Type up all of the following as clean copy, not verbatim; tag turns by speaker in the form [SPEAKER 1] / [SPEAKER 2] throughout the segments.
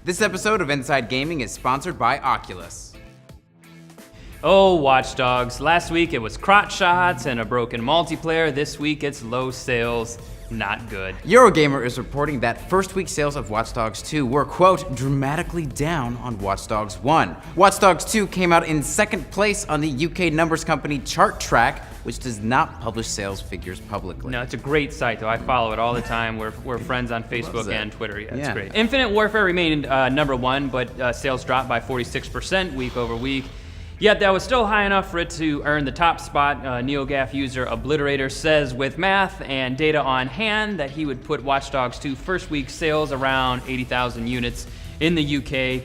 [SPEAKER 1] This episode of Inside Gaming is sponsored by Oculus.
[SPEAKER 2] Oh, Watch Dogs. Last week it was crotch shots and a broken multiplayer. This week it's low sales. Not good.
[SPEAKER 1] Eurogamer is reporting that first week sales of Watch Dogs 2 were, quote, dramatically down on Watch Dogs 1. Watch Dogs 2 came out in second place on the UK numbers company ChartTrack, which does not publish sales figures publicly.
[SPEAKER 2] No, it's a great site, though. I follow it all the time. We're friends on Facebook and Twitter. Yeah, it's
[SPEAKER 1] Yeah.
[SPEAKER 2] great. Infinite Warfare remained number one, but sales dropped by 46% week over week. Yet that was still high enough for it to earn the top spot. NeoGAF user Obliterator says with math and data on hand that he would put Watch Dogs 2 first week sales around 80,000 units in the UK.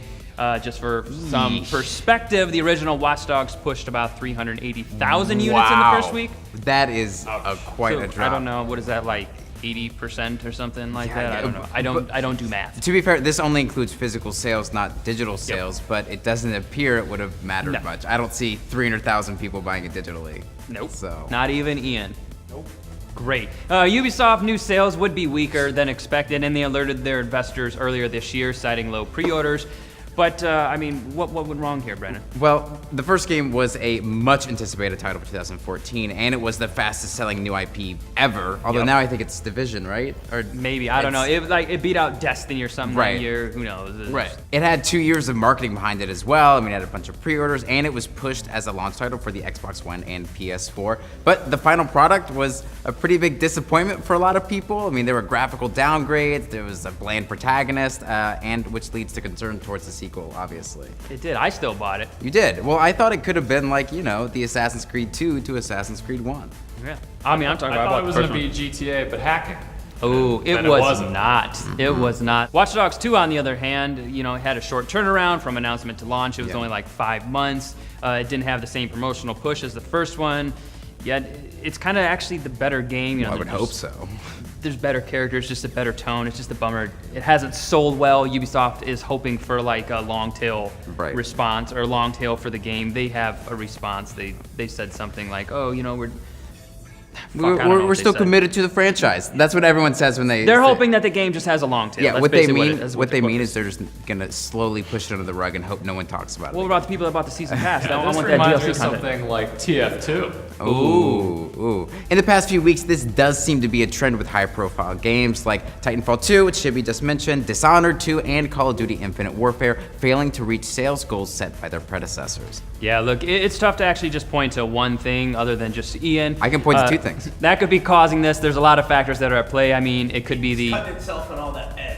[SPEAKER 2] Just for some perspective, the original Watch Dogs pushed about 380,000 units in the first week.
[SPEAKER 1] That is quite
[SPEAKER 2] So,
[SPEAKER 1] a drop.
[SPEAKER 2] I don't know, what is that, like 80% or something like that? I don't know. I don't do math.
[SPEAKER 1] To be fair, this only includes physical sales, not digital sales, but it doesn't appear it would have mattered
[SPEAKER 2] No.
[SPEAKER 1] much. I don't see 300,000 people buying it digitally.
[SPEAKER 2] Nope.
[SPEAKER 1] So.
[SPEAKER 2] Not even Ian. Nope. Great. Ubisoft new sales would be weaker than expected, and they alerted their investors earlier this year, citing low pre-orders. But, I mean, what went wrong here, Brennan?
[SPEAKER 1] Well, the first game was a much anticipated title for 2014, and it was the fastest selling new IP ever. Although now I think it's Division, right? Or
[SPEAKER 2] Maybe, I don't know. It beat out Destiny or something
[SPEAKER 1] Right.
[SPEAKER 2] that year. Who knows?
[SPEAKER 1] Right. It had 2 years of marketing behind it as well. I mean, it had a bunch of pre-orders, and it was pushed as a launch title for the Xbox One and PS4. But the final product was a pretty big disappointment for a lot of people. I mean, there were graphical downgrades, there was a bland protagonist, and which leads to concern towards the sequel, obviously.
[SPEAKER 2] It did. I still bought it.
[SPEAKER 1] You did. Well, I thought it could have been like, you know, the Assassin's Creed 2 to Assassin's Creed 1.
[SPEAKER 2] Yeah. I mean, I'm talking
[SPEAKER 3] I
[SPEAKER 2] about
[SPEAKER 3] thought it was
[SPEAKER 2] the
[SPEAKER 3] going
[SPEAKER 2] first
[SPEAKER 3] to
[SPEAKER 2] one.
[SPEAKER 3] be GTA, but hacking.
[SPEAKER 2] Oh, it
[SPEAKER 3] Then
[SPEAKER 2] was
[SPEAKER 3] wasn't.
[SPEAKER 2] not. It was not. Watch Dogs 2, on the other hand, you know, it had a short turnaround from announcement to launch. It was only like 5 months. It didn't have the same promotional push as the first one. Yet it's kind of actually the better game. You know,
[SPEAKER 1] I would
[SPEAKER 2] there's-
[SPEAKER 1] hope so.
[SPEAKER 2] There's better characters, just a better tone. It's just a bummer. It hasn't sold well. Ubisoft is hoping for like a long tail response or long tail for the game. They have a response. They said something like, oh, you know, we're
[SPEAKER 1] We're still committed to the franchise. That's what everyone says when they.
[SPEAKER 2] They're
[SPEAKER 1] say-
[SPEAKER 2] hoping that the game just has a long tail.
[SPEAKER 1] Yeah,
[SPEAKER 2] That's
[SPEAKER 1] what they
[SPEAKER 2] basically
[SPEAKER 1] mean,
[SPEAKER 2] that's
[SPEAKER 1] what they
[SPEAKER 2] their
[SPEAKER 1] mean
[SPEAKER 2] quote
[SPEAKER 1] is they're just gonna slowly push it under the rug and hope no one talks about it.
[SPEAKER 2] What about the people that bought the season pass? I
[SPEAKER 3] This
[SPEAKER 2] want that
[SPEAKER 3] reminds me
[SPEAKER 2] DLC
[SPEAKER 3] of
[SPEAKER 2] content.
[SPEAKER 3] something like TF2.
[SPEAKER 1] Ooh. In the past few weeks, this does seem to be a trend with high-profile games like Titanfall 2, which Shibby just mentioned, Dishonored 2, and Call of Duty Infinite Warfare, failing to reach sales goals set by their predecessors.
[SPEAKER 2] Yeah, look, it's tough to actually just point to one thing other than just Ian.
[SPEAKER 1] I can point to 2 things.
[SPEAKER 2] That could be causing this. There's a lot of factors that are at play. I mean, it could be the
[SPEAKER 4] Cut itself on all that edge.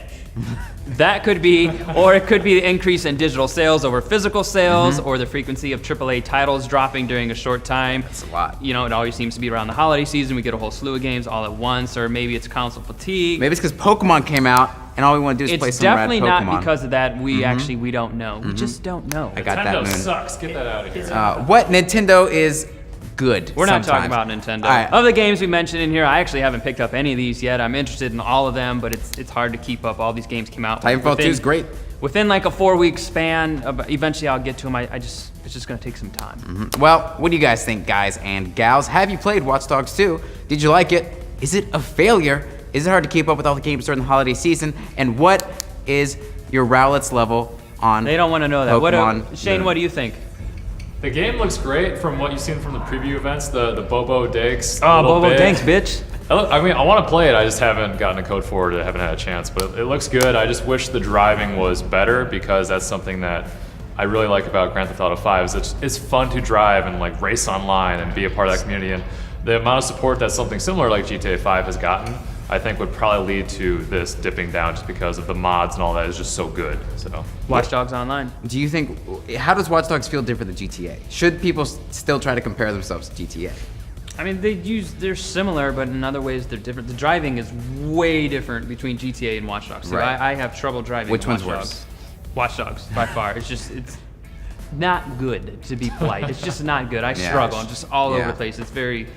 [SPEAKER 2] that could be, or it could be the increase in digital sales over physical sales, or the frequency of AAA titles dropping during a short time.
[SPEAKER 1] That's a lot.
[SPEAKER 2] You know, it always seems to be around the holiday season. We get a whole slew of games all at once, or maybe it's console fatigue.
[SPEAKER 1] Maybe it's because Pokemon came out and all we want to do is play
[SPEAKER 2] It's
[SPEAKER 1] some rad
[SPEAKER 2] definitely
[SPEAKER 1] Pokemon.
[SPEAKER 2] not because of that. We actually, we don't know. We just don't know.
[SPEAKER 1] I got that,
[SPEAKER 3] Nintendo
[SPEAKER 1] Moon.
[SPEAKER 3] sucks. Get that out of here.
[SPEAKER 1] What Nintendo is good.
[SPEAKER 2] We're not talking
[SPEAKER 1] sometimes.
[SPEAKER 2] about Nintendo.
[SPEAKER 1] All right.
[SPEAKER 2] Of the games we mentioned in here, I actually haven't picked up any of these yet. I'm interested in all of them, but it's hard to keep up. All these games came out.
[SPEAKER 1] Titanfall 2 is great.
[SPEAKER 2] Within like a 4-week span. Eventually, I'll get to them. It's just gonna take some time.
[SPEAKER 1] Well, what do you guys think, guys and gals? Have you played Watch Dogs 2? Did you like it? Is it a failure? Is it hard to keep up with all the games during the holiday season? And what is your Rowletts level on
[SPEAKER 2] They don't want to know that.
[SPEAKER 1] Pokemon
[SPEAKER 2] Shane,
[SPEAKER 1] Moon?
[SPEAKER 2] what do you think?
[SPEAKER 3] The game looks great from what you've seen from the preview events. The Bobo Dinks.
[SPEAKER 2] Oh,
[SPEAKER 3] little
[SPEAKER 2] Bobo
[SPEAKER 3] bit.
[SPEAKER 2] Dinks, bitch.
[SPEAKER 3] I mean, I want to play it. I just haven't gotten a code for it. I haven't had a chance, but it looks good. I just wish the driving was better because that's something that I really like about Grand Theft Auto 5. Is it's fun to drive and like race online and be a part of that community. And the amount of support that something similar like GTA 5 has gotten, I think would probably lead to this dipping down just because of the mods and all that is just so good. So
[SPEAKER 2] Watch Dogs Online.
[SPEAKER 1] Do you think, how does Watch Dogs feel different than GTA? Should people still try to compare themselves to GTA?
[SPEAKER 2] I mean, they're similar, but in other ways they're different. The driving is way different between GTA and Watch Dogs. So
[SPEAKER 1] Right.
[SPEAKER 2] I have trouble driving.
[SPEAKER 1] Which
[SPEAKER 2] in
[SPEAKER 1] one's
[SPEAKER 2] Watch
[SPEAKER 1] worse?
[SPEAKER 2] Dogs. Watch Dogs, by far. It's not good, to be polite. It's just not good. I
[SPEAKER 1] Yeah.
[SPEAKER 2] struggle. I'm just all over
[SPEAKER 1] Yeah.
[SPEAKER 2] the place. It's very,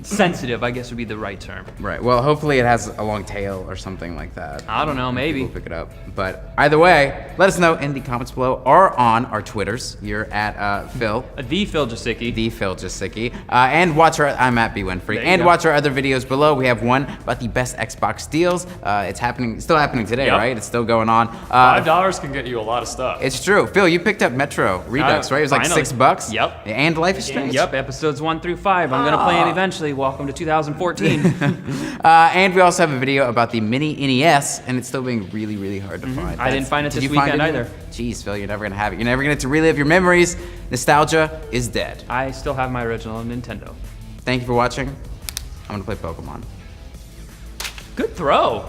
[SPEAKER 2] sensitive, I guess would be the right term.
[SPEAKER 1] Right. Well, hopefully it has a long tail or something like that.
[SPEAKER 2] I don't know, maybe.
[SPEAKER 1] We'll pick it up. But either way, let us know in the comments below or on our Twitters. You're at Phil.
[SPEAKER 2] The Phil Jasicki.
[SPEAKER 1] The Phil Jasicki. And watch I'm at B. Winfrey.
[SPEAKER 2] There you
[SPEAKER 1] And
[SPEAKER 2] go.
[SPEAKER 1] watch our other videos below. We have one about the best Xbox deals. It's still happening today,
[SPEAKER 3] Yep.
[SPEAKER 1] right? It's still going on.
[SPEAKER 3] $5 can get you a lot of stuff.
[SPEAKER 1] It's true. Phil, you picked up Metro Redux, right? It was like
[SPEAKER 2] finally.
[SPEAKER 1] $6.
[SPEAKER 2] Yep.
[SPEAKER 1] And Life is Strange.
[SPEAKER 2] Yep, episodes 1 through 5. I'm gonna play them eventually. Welcome to 2014.
[SPEAKER 1] And we also have a video about the mini NES, and it's still being really, really hard to find.
[SPEAKER 2] I didn't find it
[SPEAKER 1] Did
[SPEAKER 2] this
[SPEAKER 1] you find
[SPEAKER 2] weekend
[SPEAKER 1] it
[SPEAKER 2] either.
[SPEAKER 1] Jeez, Phil, you're never gonna have it. You're never gonna get to relive your memories. Nostalgia is dead.
[SPEAKER 2] I still have my original Nintendo.
[SPEAKER 1] Thank you for watching. I'm gonna play Pokemon.
[SPEAKER 2] Good throw.